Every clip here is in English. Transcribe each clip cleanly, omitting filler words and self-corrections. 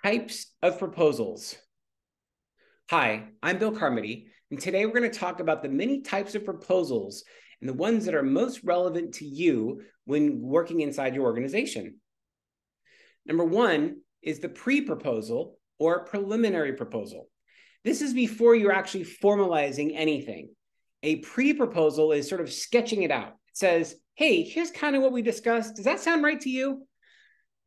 Types of proposals. Hi, I'm Bill Carmody, and today we're going to talk about the many types of proposals and the ones that are most relevant to you when working inside your organization. Number one is the pre-proposal or preliminary proposal. This is before you're actually formalizing anything. A pre-proposal is sort of sketching it out. It says, hey, here's kind of what we discussed. Does that sound right to you?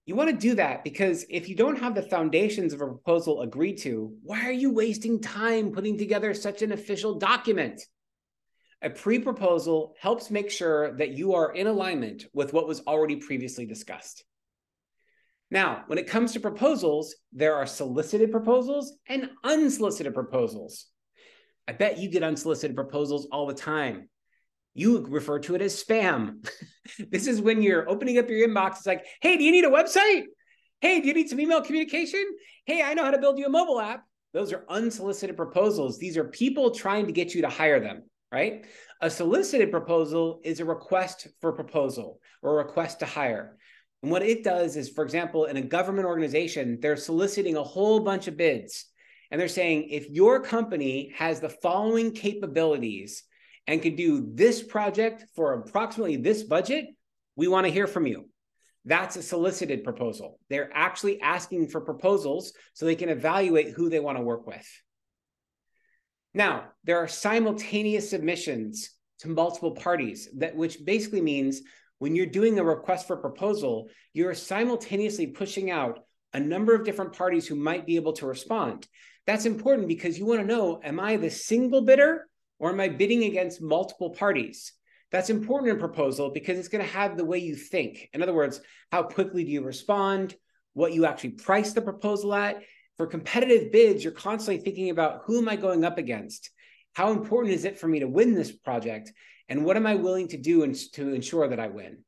You want to do that because if you don't have the foundations of a proposal agreed to, why are you wasting time putting together such an official document? A pre-proposal helps make sure that you are in alignment with what was already previously discussed. Now, when it comes to proposals, there are solicited proposals and unsolicited proposals. I bet you get unsolicited proposals all the time. You refer to it as spam. This is when you're opening up your inbox. It's like, hey, do you need a website? Hey, do you need some email communication? Hey, I know how to build you a mobile app. Those are unsolicited proposals. These are people trying to get you to hire them, right? A solicited proposal is a request for proposal or a request to hire. And what it does is, for example, in a government organization, they're soliciting a whole bunch of bids. And they're saying, if your company has the following capabilities and can do this project for approximately this budget, we want to hear from you. That's a solicited proposal. They're actually asking for proposals so they can evaluate who they want to work with. Now, there are simultaneous submissions to multiple parties, which basically means when you're doing a request for proposal, you're simultaneously pushing out a number of different parties who might be able to respond. That's important because you want to know, am I the single bidder or am I bidding against multiple parties? That's important in proposal because it's going to have the way you think. In other words, how quickly do you respond, what you actually price the proposal at. For competitive bids, you're constantly thinking about who am I going up against? How important is it for me to win this project? And what am I willing to do to ensure that I win?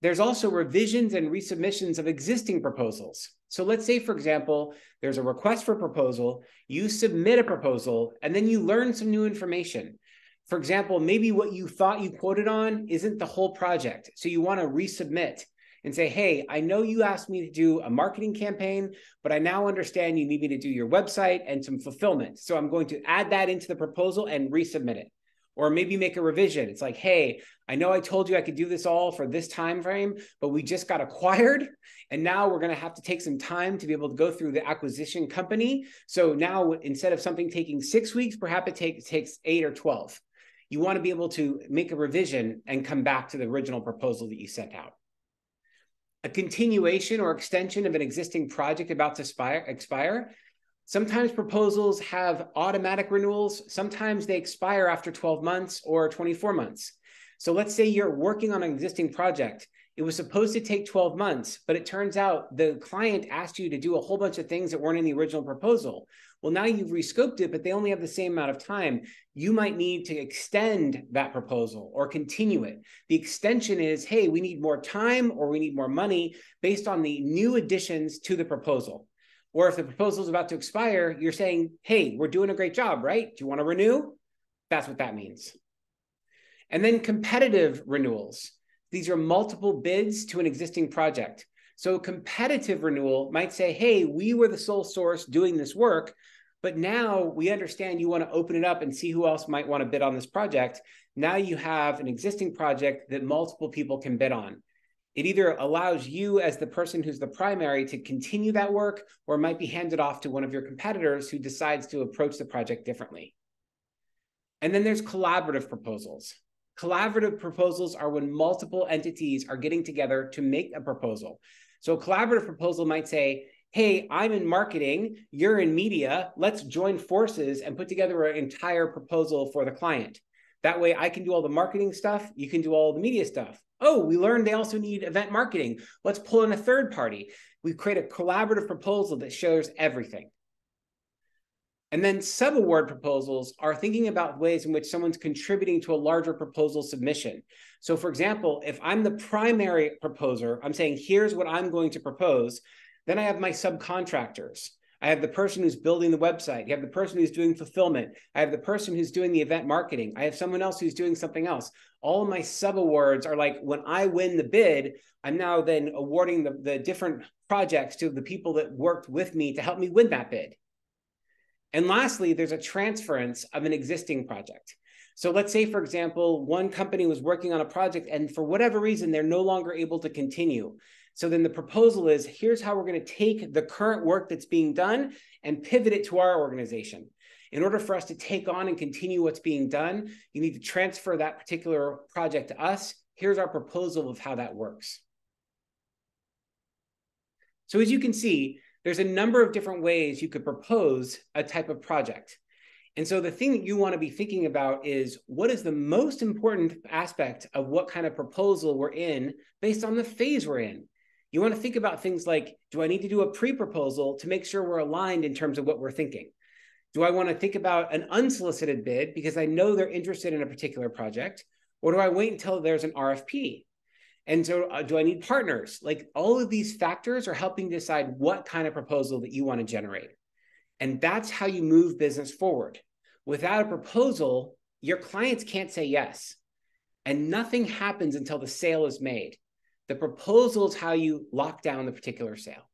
There's also revisions and resubmissions of existing proposals. So let's say, for example, there's a request for proposal, you submit a proposal, and then you learn some new information. For example, maybe what you thought you quoted on isn't the whole project. So you want to resubmit and say, hey, I know you asked me to do a marketing campaign, but I now understand you need me to do your website and some fulfillment. So I'm going to add that into the proposal and resubmit it. Or maybe make a revision. It's like, hey, I know I told you I could do this all for this time frame, but we just got acquired. And now we're going to have to take some time to be able to go through the acquisition company. So now instead of something taking 6 weeks, perhaps it takes 8 or 12. You want to be able to make a revision and come back to the original proposal that you sent out. A continuation or extension of an existing project about to expire. Sometimes proposals have automatic renewals. Sometimes they expire after 12 months or 24 months. So let's say you're working on an existing project. It was supposed to take 12 months, but it turns out the client asked you to do a whole bunch of things that weren't in the original proposal. Well, now you've rescoped it, but they only have the same amount of time. You might need to extend that proposal or continue it. The extension is, hey, we need more time or we need more money based on the new additions to the proposal. Or if the proposal is about to expire, you're saying, hey, we're doing a great job, right? Do you want to renew? That's what that means. And then competitive renewals. These are multiple bids to an existing project. So a competitive renewal might say, hey, we were the sole source doing this work, but now we understand you want to open it up and see who else might want to bid on this project. Now you have an existing project that multiple people can bid on. It either allows you as the person who's the primary to continue that work, or it might be handed off to one of your competitors who decides to approach the project differently. And then there's collaborative proposals. Collaborative proposals are when multiple entities are getting together to make a proposal. So a collaborative proposal might say, hey, I'm in marketing, you're in media, let's join forces and put together an entire proposal for the client. That way I can do all the marketing stuff, you can do all the media stuff. Oh, we learned they also need event marketing. Let's pull in a third party. We create a collaborative proposal that shows everything. And then subaward proposals are thinking about ways in which someone's contributing to a larger proposal submission. So for example, if I'm the primary proposer, I'm saying, here's what I'm going to propose. Then I have my subcontractors. I have the person who's building the website. You have the person who's doing fulfillment. I have the person who's doing the event marketing. I have someone else who's doing something else. All of my subawards are like, when I win the bid, I'm now then awarding the different projects to the people that worked with me to help me win that bid. And lastly, there's a transference of an existing project. So let's say, for example, one company was working on a project and for whatever reason, they're no longer able to continue. So then the proposal is, here's how we're going to take the current work that's being done and pivot it to our organization. In order for us to take on and continue what's being done, you need to transfer that particular project to us. Here's our proposal of how that works. So as you can see, there's a number of different ways you could propose a type of project. And so the thing that you want to be thinking about is, what is the most important aspect of what kind of proposal we're in based on the phase we're in? You want to think about things like, do I need to do a pre-proposal to make sure we're aligned in terms of what we're thinking? Do I want to think about an unsolicited bid because I know they're interested in a particular project? Or do I wait until there's an RFP? And so do I need partners? Like, all of these factors are helping decide what kind of proposal that you want to generate. And that's how you move business forward. Without a proposal, your clients can't say yes. And nothing happens until the sale is made. The proposal is how you lock down the particular sale.